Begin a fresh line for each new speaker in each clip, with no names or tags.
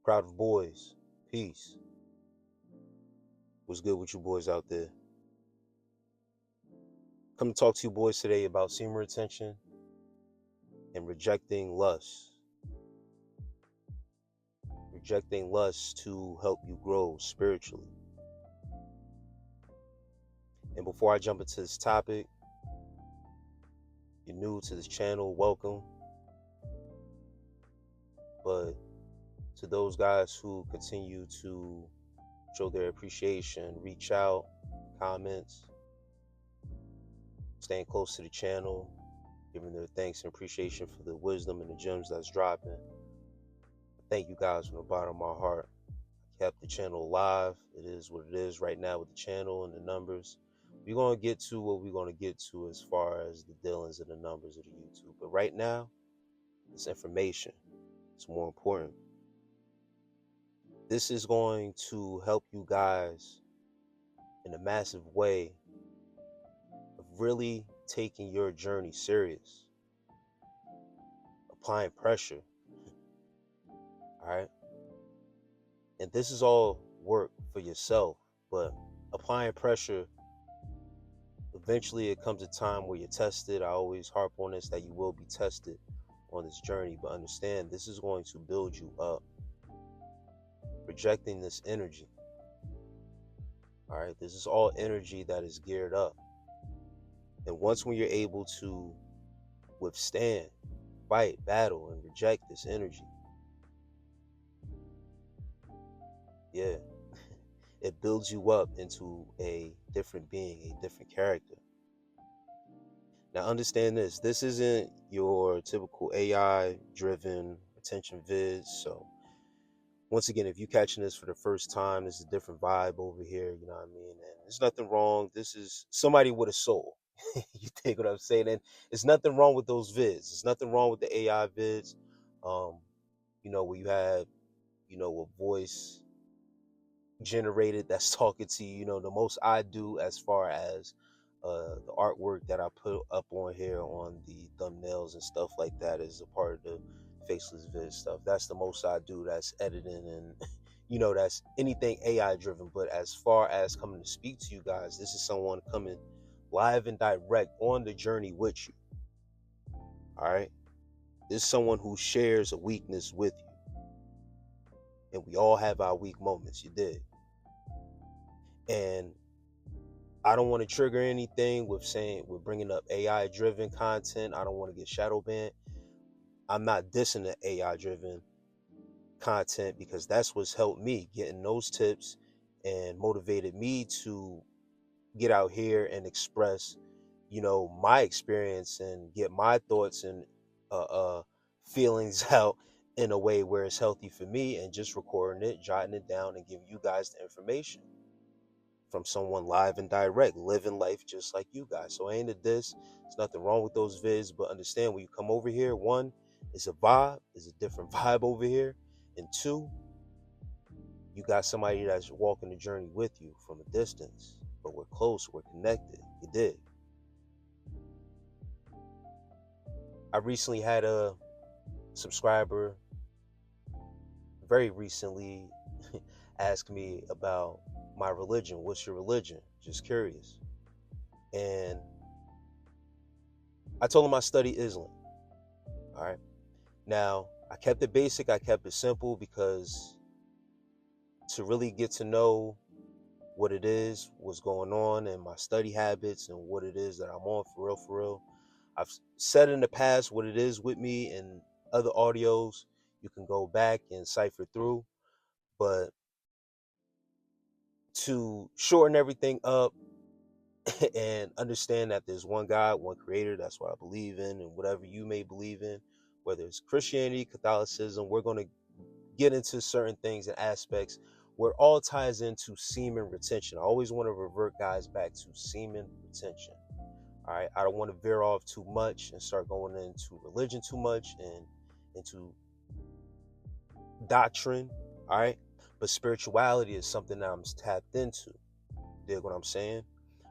Crowd of boys, peace. What's good with you boys out there? Come to talk to you boys today about semen retention and rejecting lust. Rejecting lust to help you grow spiritually. And before I jump into this topic, you're new to this channel, welcome. But to those guys who continue to show their appreciation, reach out, comments, staying close to the channel, giving their thanks and appreciation for the wisdom and the gems that's dropping. Thank you guys from the bottom of my heart. I kept the channel alive. It is what it is right now with the channel and the numbers. We're going to get to what we're going to get to as far as the dealings and the numbers of the YouTube. But right now, it's information. It's more important. This is going to help you guys in a massive way of really taking your journey serious, applying pressure. All right. And this is all work for yourself, but applying pressure, eventually it comes a time where you're tested. I always harp on this, that you will be tested on this journey, but understand this is going to build you up. Rejecting this energy. All right. This is all energy that is geared up. And once when you're able to withstand, fight, battle, and reject this energy, yeah, it builds you up into a different being, a different character. Now understand this. This isn't your typical AI-driven attention vids. So once again, if you're catching this for the first time, it's a different vibe over here, you know what I mean? And there's nothing wrong. This is somebody with a soul. You think what I'm saying? And there's nothing wrong with those vids. There's nothing wrong with the AI vids. Where you have, a voice generated that's talking to you. The most I do as far as the artwork that I put up on here on the thumbnails and stuff like that is a part of the faceless vid stuff. That's the most I do. That's editing and that's anything AI driven. But as far as coming to speak to you guys, this is someone coming live and direct on the journey with you. All right. This is someone who shares a weakness with you. And we all have our weak moments. You did. And I don't want to trigger anything with bringing up AI driven content. I don't want to get shadow banned. I'm not dissing the AI driven content because that's what's helped me getting those tips and motivated me to get out here and express, my experience and get my thoughts and feelings out in a way where it's healthy for me, and just recording it, jotting it down, and giving you guys the information from someone live and direct, living life just like you guys. So ain't it this? There's nothing wrong with those vids, but understand when you come over here, one, it's a vibe, it's a different vibe over here, and two, you got somebody that's walking the journey with you from a distance, but we're close, we're connected. You did. I recently had a subscriber very recently ask me about my religion. What's your religion? Just curious. And I told him I study Islam. All right. Now, I kept it basic. I kept it simple because to really get to know what it is, what's going on, and my study habits and what it is that I'm on for real. I've said in the past what it is with me and other audios. You can go back and cipher through. But to shorten everything up and understand that there's one God, one creator, that's what I believe in, and whatever you may believe in, whether it's Christianity, Catholicism, we're going to get into certain things and aspects where it all ties into semen retention. I always want to revert guys back to semen retention. All right. I don't want to veer off too much and start going into religion too much and into doctrine. All right. But spirituality is something that I'm tapped into. Dig what I'm saying?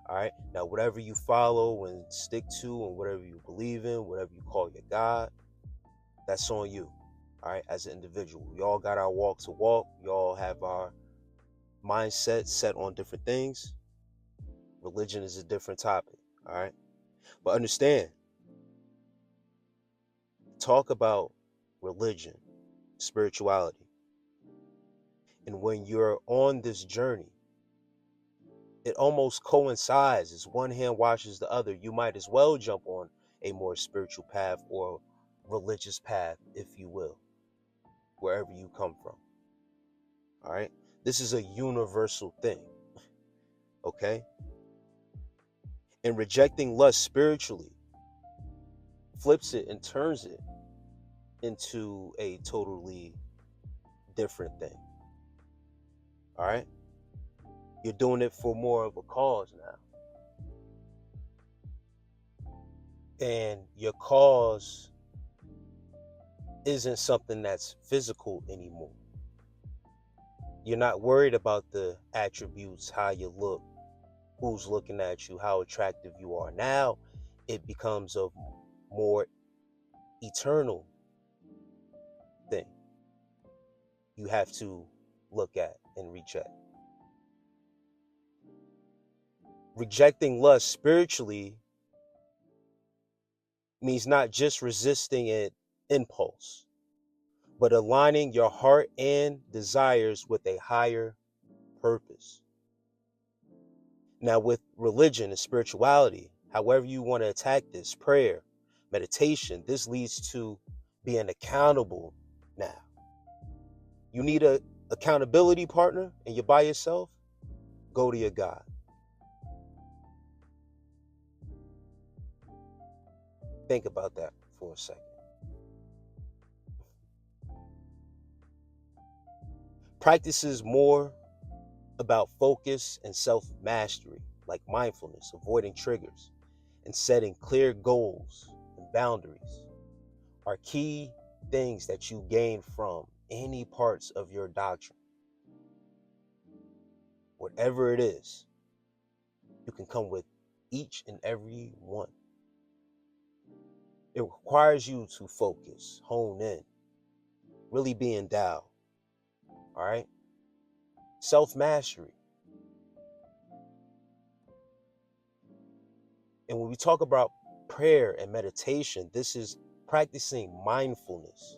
All right. Now, whatever you follow and stick to, and whatever you believe in, whatever you call your God, that's on you. all right, as an individual. We all got our walk to walk. We all have our mindset set on different things. Religion is a different topic, all right? But understand, talk about religion, spirituality. And when you're on this journey, it almost coincides. As one hand washes the other, you might as well jump on a more spiritual path or religious path, if you will, wherever you come from. All right? This is a universal thing. Okay? And rejecting lust spiritually flips it and turns it into a totally different thing. All right? You're doing it for more of a cause now. And your cause isn't something that's physical anymore. You're not worried about the attributes, how you look, who's looking at you, how attractive you are. Now it becomes a more eternal thing you have to look at and reject. Rejecting lust spiritually means not just resisting an impulse, but aligning your heart and desires with a higher purpose. Now, with religion and spirituality, however you want to attack this, prayer, meditation, this leads to being accountable now. You need a accountability partner and you're by yourself, go to your God. Think about that for a second. Practices more about focus and self-mastery, like mindfulness, avoiding triggers, and setting clear goals and boundaries are key things that you gain from any parts of your doctrine. Whatever it is, you can come with each and every one. It requires you to focus, hone in, really be endowed. All right? Self-mastery. And when we talk about prayer and meditation, this is practicing mindfulness,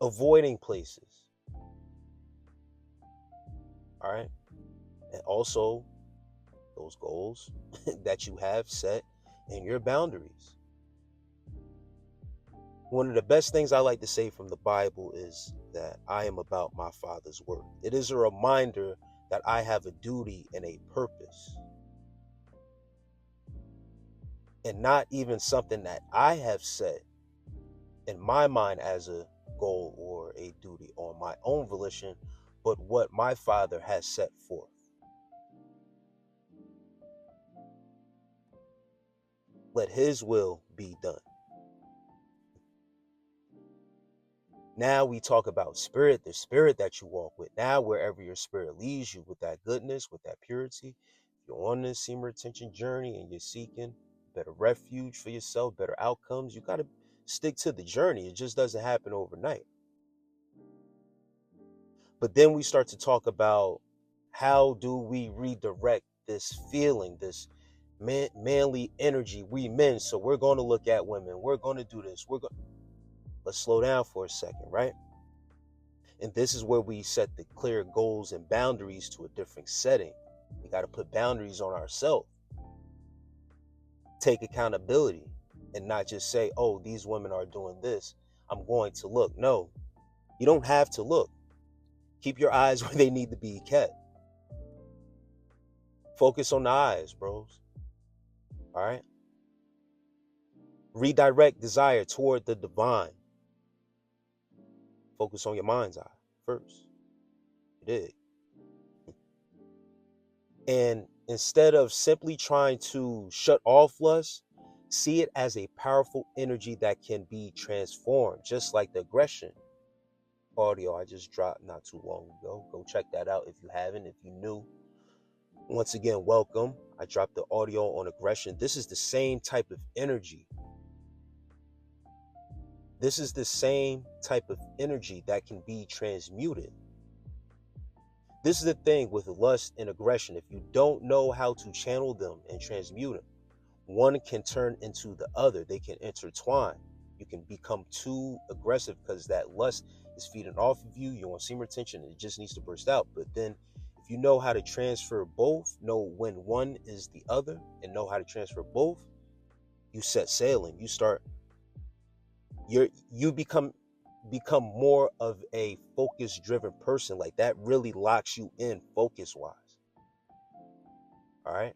avoiding places. All right? And also those goals that you have set and your boundaries. One of the best things I like to say from the Bible is that I am about my Father's work. It is a reminder that I have a duty and a purpose, and not even something that I have set in my mind as a goal or a duty on my own volition, but what my Father has set forth. Let His will be done. Now we talk about spirit, the spirit that you walk with. Now, wherever your spirit leads you with that goodness, with that purity, if you're on this semen retention journey and you're seeking better refuge for yourself, better outcomes, you got to stick to the journey. It just doesn't happen overnight. But then we start to talk about how do we redirect this feeling, this manly energy, we men. So we're going to look at women. We're going to do this. Let's slow down for a second, right? And this is where we set the clear goals and boundaries to a different setting. We got to put boundaries on ourselves. Take accountability and not just say, oh, these women are doing this, I'm going to look. No, you don't have to look. Keep your eyes where they need to be kept. Focus on the eyes, bros. All right? Redirect desire toward the divine. Focus on your mind's eye first. You dig? And instead of simply trying to shut off lust, see it as a powerful energy that can be transformed, just like the aggression audio I just dropped not too long ago. Go check that out if you haven't. If you're new, once again, welcome. I dropped the audio on aggression. This is the same type of energy. This is the same type of energy that can be transmuted. This is the thing with lust and aggression. If you don't know how to channel them and transmute them, one can turn into the other. They can intertwine. You can become too aggressive because that lust is feeding off of you. You're on semen retention and it just needs to burst out. But then if you know how to transfer both, know when one is the other, and know how to transfer both, you set sailing. You become more of a focus driven person. Like that really locks you in focus wise. All right.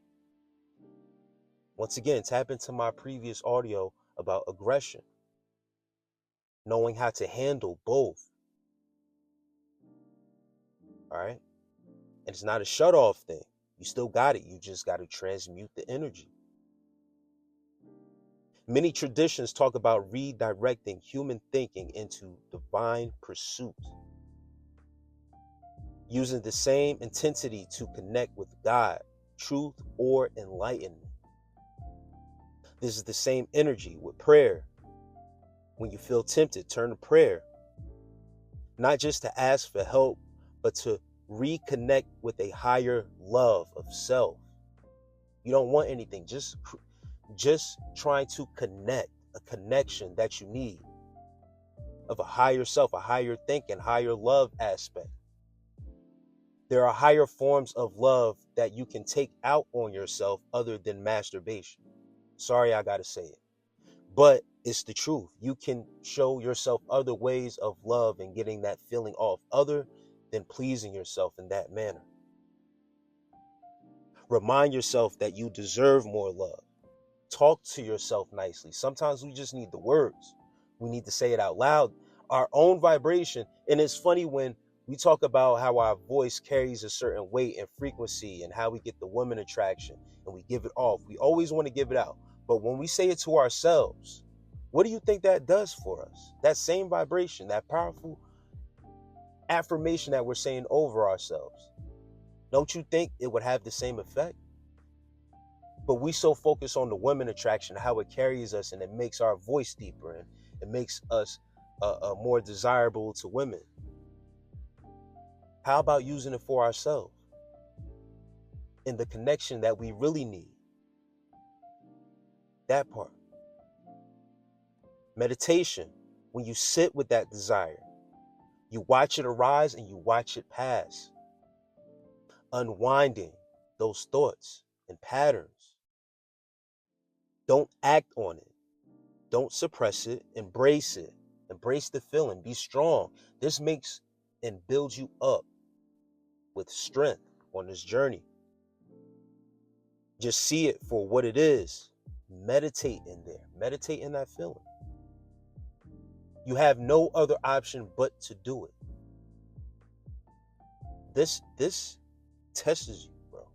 Once again, tap into my previous audio about aggression, knowing how to handle both. All right. And it's not a shut off thing. You still got it. You just got to transmute the energy. Many traditions talk about redirecting human thinking into divine pursuit, using the same intensity to connect with God, truth, or enlightenment. This is the same energy with prayer. When you feel tempted, turn to prayer. Not just to ask for help, but to reconnect with a higher love of self. You don't want anything, just trying to connect, a connection that you need of a higher self, a higher thinking, higher love aspect. There are higher forms of love that you can take out on yourself other than masturbation. Sorry, I gotta say it, but it's the truth. You can show yourself other ways of love and getting that feeling off other than pleasing yourself in that manner. Remind yourself that you deserve more love. Talk to yourself nicely. Sometimes we just need the words. We need to say it out loud, our own vibration. And it's funny when we talk about how our voice carries a certain weight and frequency and how we get the woman attraction and we give it off. We always want to give it out. But when we say it to ourselves, what do you think that does for us? That same vibration, that powerful affirmation that we're saying over ourselves. Don't you think it would have the same effect? But we so focus on the women attraction, how it carries us, and it makes our voice deeper and it makes us more desirable to women. How about using it for ourselves in the connection that we really need? That part. Meditation, when you sit with that desire, you watch it arise and you watch it pass, unwinding those thoughts and patterns. Don't act on it. Don't suppress it. Embrace it. Embrace the feeling. Be strong. This makes and builds you up with strength on this journey. Just see it for what it is. Meditate in there. Meditate in that feeling. You have no other option but to do it. This tests you, bro.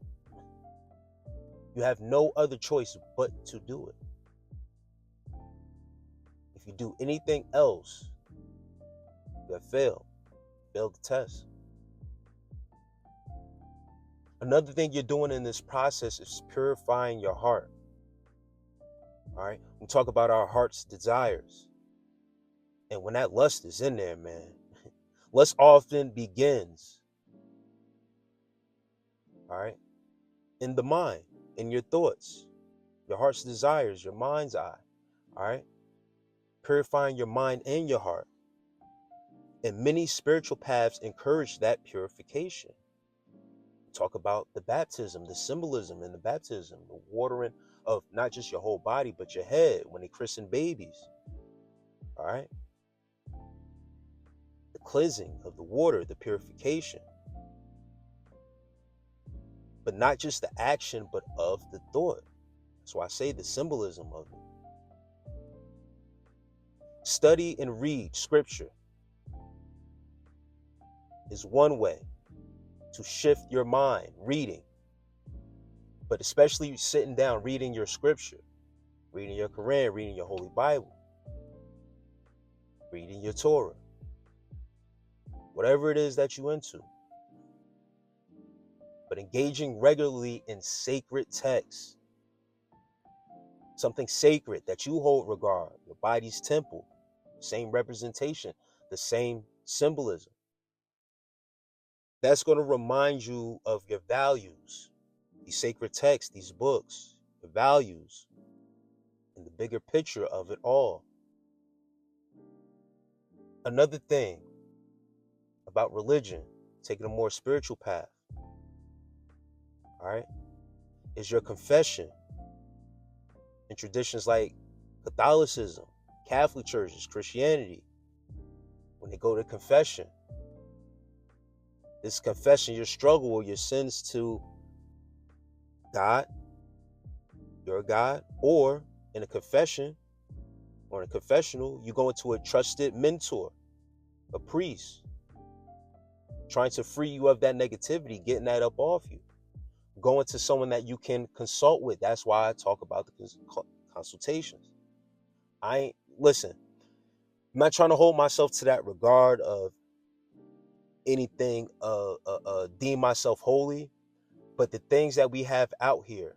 You have no other choice but to do it. If you do anything else, you have failed. Failed the test. Another thing you're doing in this process is purifying your heart. All right? We talk about our heart's desires. And when that lust is in there, man, lust often begins, all right, in the mind, in your thoughts, your heart's desires, your mind's eye, all right? Purifying your mind and your heart. And many spiritual paths encourage that purification. Talk about the baptism, the symbolism in the baptism, the watering of not just your whole body, but your head when they christen babies. All right. The cleansing of the water, the purification. But not just the action, but of the thought. That's why I say the symbolism of it. Study and read scripture is one way to shift your mind, reading. But especially sitting down, reading your scripture, reading your Quran, reading your Holy Bible, reading your Torah, whatever it is that you're into. But engaging regularly in sacred texts, something sacred that you hold regard, your body's temple. same representation, the same symbolism. That's going to remind you of your values, these sacred texts, these books, the values, and the bigger picture of it all. Another thing about religion, taking a more spiritual path, all right, is your confession. In traditions like Catholicism, Catholic churches, Christianity, when they go to confession, this confession, your struggle or your sins to God, your God, or in a confession or in a confessional, you go into a trusted mentor, a priest, trying to free you of that negativity, getting that up off you. Going to someone that you can consult with. That's why I talk about the consultations. Listen, I'm not trying to hold myself to that regard of anything, deem myself holy, but the things that we have out here,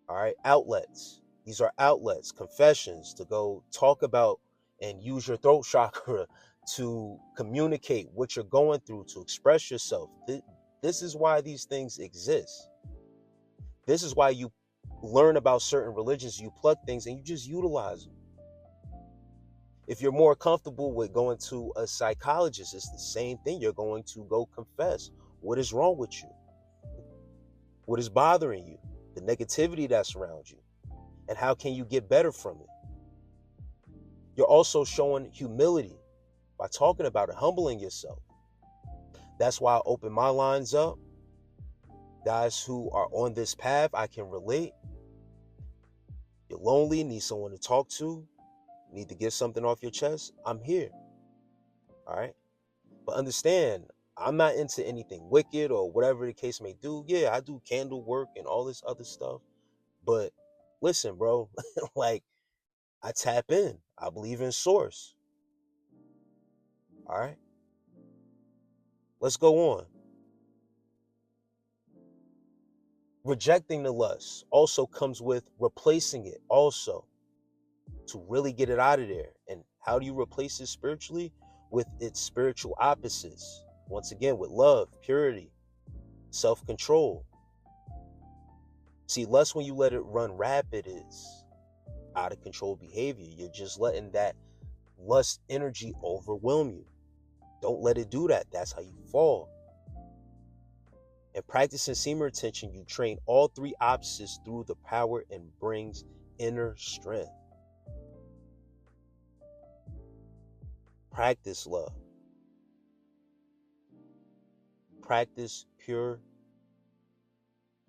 all right, outlets. These are outlets, confessions to go talk about and use your throat chakra to communicate what you're going through, to express yourself. This is why these things exist. This is why you learn about certain religions, you pluck things and you just utilize them. If you're more comfortable with going to a psychologist, it's the same thing. You're going to go confess what is wrong with you, what is bothering you, the negativity that's around you, and how can you get better from it. You're also showing humility by talking about it, humbling yourself. That's why I open my lines up. Guys who are on this path, I can relate. You're lonely, need someone to talk to, need to get something off your chest, I'm here. All right? But understand, I'm not into anything wicked or whatever the case may do. Yeah, I do candle work and all this other stuff. But listen, bro, like I tap in. I believe in source. All right? Let's go on. Rejecting the lust also comes with replacing it also to really get it out of there. And how do you replace it spiritually? With its spiritual opposites. Once again, with love, purity, self-control. See, lust, when you let it run rapid, is out of control behavior. You're just letting that lust energy overwhelm you. Don't let it do that. That's how you fall. And practicing semen retention, you train all three opposites through the power and brings inner strength. Practice love. Practice pure,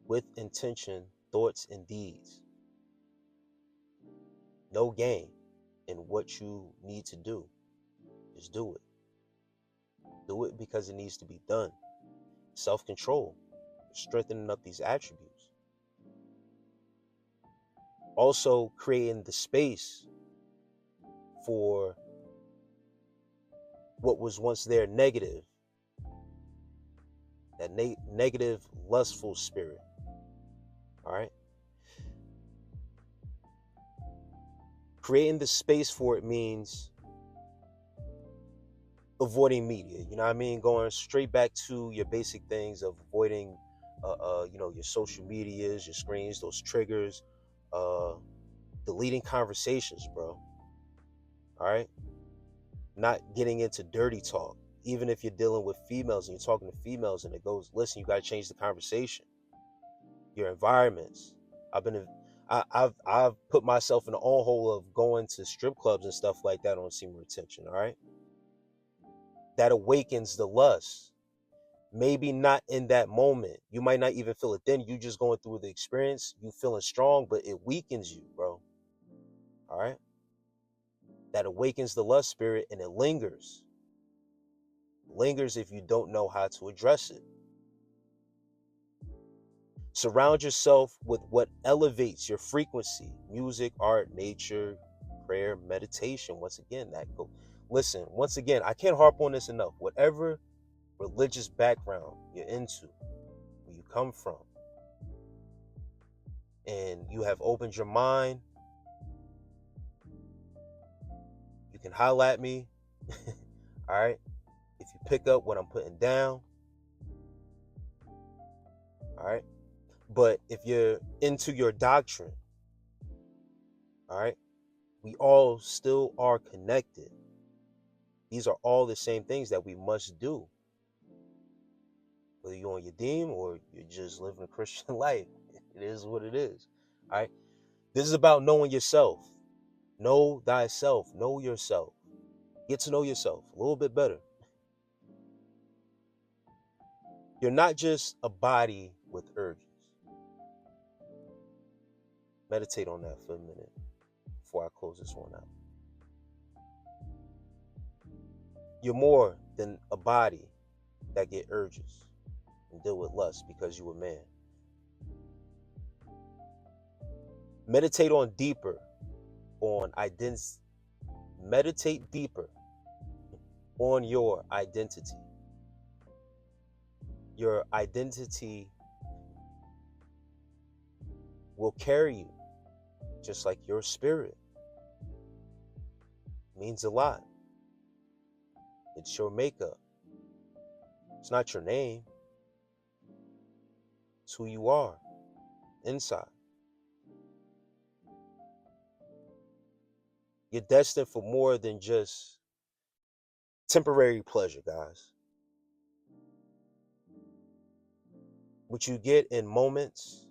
with intention, thoughts and deeds. No gain in what you need to do. Just do it. Do it because it needs to be done. Self-control, strengthening up these attributes. Also creating the space for what was once there negative, that negative, lustful spirit. All right? Creating the space for it means avoiding media. You know what I mean? Going straight back to your basic things of avoiding, your social medias, your screens, those triggers, deleting conversations, bro. All right? Not getting into dirty talk. Even if you're dealing with females and you're talking to females and it goes, listen, you got to change the conversation. Your environments. I've put myself in the own hole of going to strip clubs and stuff like that on semen retention. All right, that awakens the lust. Maybe not in that moment. You might not even feel it then. You just going through the experience. You feeling strong, but it weakens you, bro. All right, that awakens the lust spirit and it lingers. Lingers if you don't know how to address it. Surround yourself with what elevates your frequency. Music, art, nature, prayer, meditation. Once again, listen, once again, I can't harp on this enough. Whatever religious background you're into, where you come from, and you have opened your mind, you You can holler at me. All right. If you pick up what I'm putting down, all right. But if you're into your doctrine, all right, we all still are connected. These are all the same things that we must do. Whether you're on your deem or you're just living a Christian life, it is what it is. All right. This is about knowing yourself. Know thyself. Know yourself. Get to know yourself a little bit better. You're not just a body with urges. Meditate on that for a minute before I close this one out. You're more than a body that get urges and deal with lust because you a man. Meditate on deeper on identity. Meditate deeper on your identity. Your identity will carry you just like your spirit. It means a lot. It's your makeup. It's not your name. It's who you are inside. You're destined for more than just temporary pleasure, guys. What you get in moments,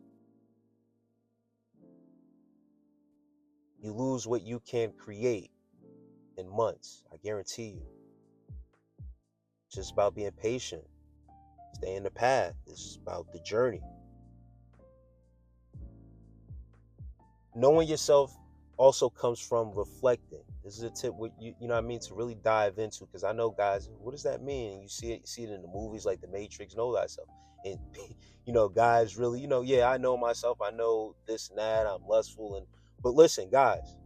you lose what you can create in months. I guarantee you. It's just about being patient. Stay in the path. It's about the journey. Knowing yourself also comes from reflecting. This is a tip what you know what I mean, to really dive into, because I know guys, what does that mean? You see it in the movies like The Matrix, know thyself. And guys really, yeah, I know myself, I know this and that, I'm lustful, but listen, guys,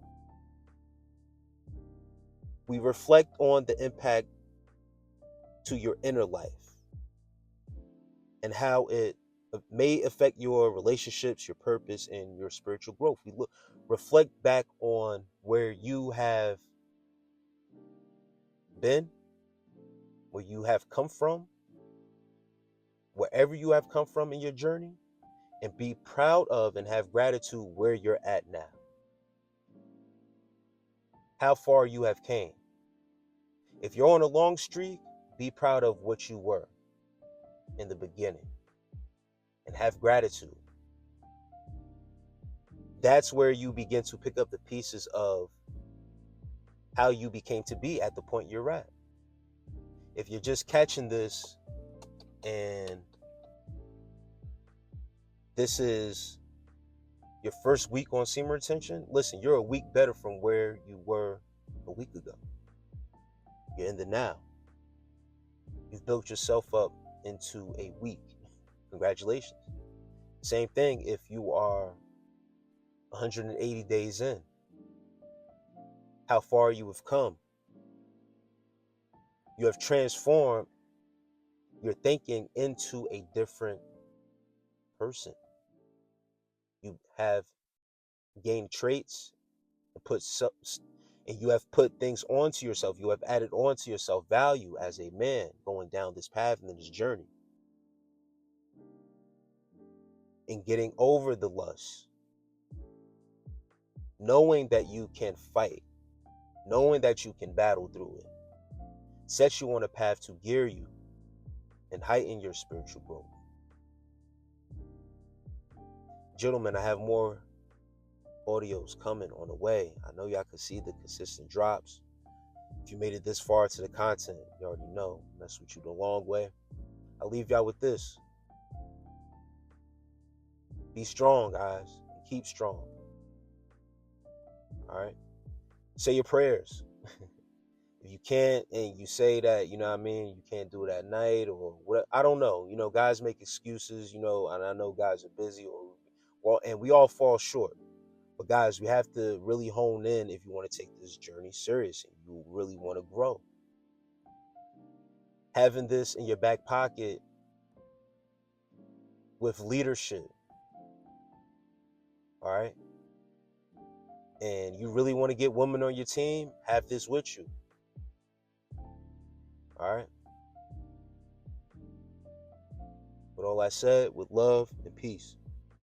we reflect on the impact to your inner life and how it may affect your relationships, your purpose, and your spiritual growth. We reflect back on where you have been, where you have come from, wherever you have come from in your journey, and be proud of and have gratitude where you're at now. How far you have came. If you're on a long streak, be proud of what you were in the beginning and have gratitude. That's where you begin to pick up the pieces of how you became to be at the point you're at. If you're just catching this and this is your first week on semen retention, listen, you're a week better from where you were a week ago. You're in the now. You've built yourself up into a week. Congratulations. Same thing if you are 180 days in. How far you have come. You have transformed your thinking into a different person. You have gained traits and you have put things onto yourself. You have added onto yourself value as a man going down this path and this journey. And getting over the lust. Knowing that you can fight. Knowing that you can battle through it. Sets you on a path to gear you and heighten your spiritual growth. Gentlemen, I have more audios coming on the way. I know y'all can see the consistent drops. If you made it this far to the content, you already know. Mess with you the long way. I'll leave y'all with this. Be strong, guys. And keep strong. All right? Say your prayers. If you can't, and you say that, you know what I mean, you can't do it at night or what, I don't know. Guys make excuses, and I know guys are busy and we all fall short. But guys, we have to really hone in if you want to take this journey serious and you really want to grow. Having this in your back pocket with leadership, all right, and you really want to get women on your team, have this with you. All right. With all I said, with love and peace.